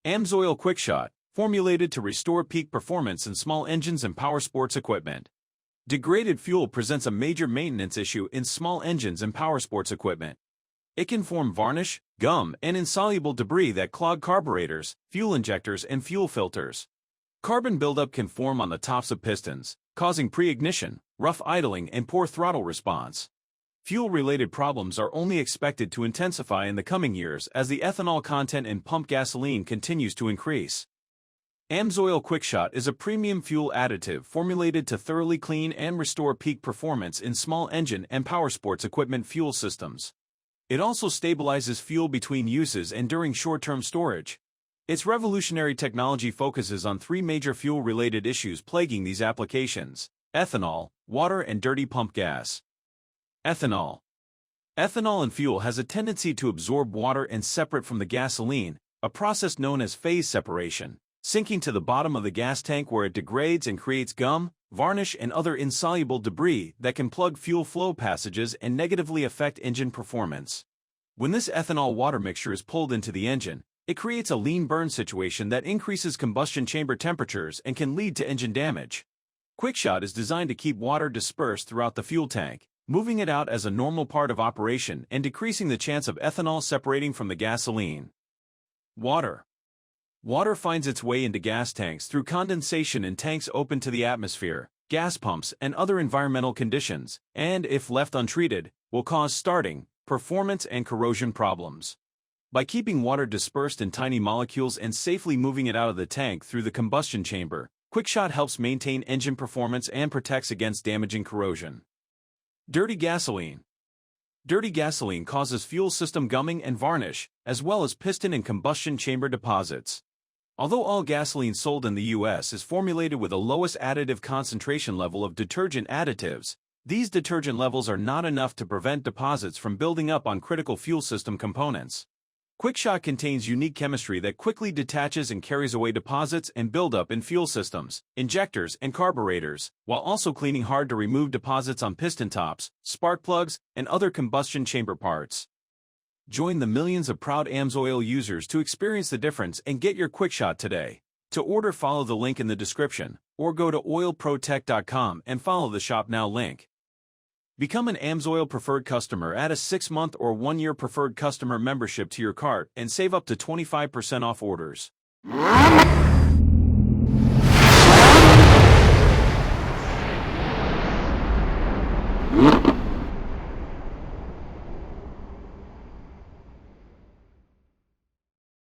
Amsoil Quickshot, formulated to restore peak performance in small engines and powersports equipment. Degraded fuel presents a major maintenance issue in small engines and powersports equipment. It can form varnish, gum, and insoluble debris that clog carburetors, fuel injectors, and fuel filters. Carbon buildup can form on the tops of pistons, causing pre-ignition, rough idling, and poor throttle response. Fuel-related problems are only expected to intensify in the coming years as the ethanol content in pump gasoline continues to increase. Amsoil Quickshot is a premium fuel additive formulated to thoroughly clean and restore peak performance in small engine and powersports equipment fuel systems. It also stabilizes fuel between uses and during short-term storage. Its revolutionary technology focuses on three major fuel-related issues plaguing these applications: ethanol, water, and dirty pump gas. Ethanol. Ethanol in fuel has a tendency to absorb water and separate from the gasoline, a process known as phase separation, sinking to the bottom of the gas tank where it degrades and creates gum, varnish, and other insoluble debris that can plug fuel flow passages and negatively affect engine performance. When this ethanol-water mixture is pulled into the engine, it creates a lean burn situation that increases combustion chamber temperatures and can lead to engine damage. Quickshot is designed to keep water dispersed throughout the fuel tank, moving it out as a normal part of operation and decreasing the chance of ethanol separating from the gasoline. Water. Water finds its way into gas tanks through condensation in tanks open to the atmosphere, gas pumps, and other environmental conditions, and, if left untreated, will cause starting, performance, and corrosion problems. By keeping water dispersed in tiny molecules and safely moving it out of the tank through the combustion chamber, Quickshot helps maintain engine performance and protects against damaging corrosion. Dirty gasoline. Dirty gasoline causes fuel system gumming and varnish, as well as piston and combustion chamber deposits. Although all gasoline sold in the U.S. is formulated with the lowest additive concentration level of detergent additives, these detergent levels are not enough to prevent deposits from building up on critical fuel system components. Quickshot contains unique chemistry that quickly detaches and carries away deposits and buildup in fuel systems, injectors, and carburetors, while also cleaning hard-to-remove deposits on piston tops, spark plugs, and other combustion chamber parts. Join the millions of proud Amsoil users to experience the difference and get your Quickshot today. To order, follow the link in the description, or go to OILPROTECH.com and follow the Shop Now link. Become an Amsoil Preferred customer, add a 6-month or 1-year Preferred customer membership to your cart, and save up to 25% off orders.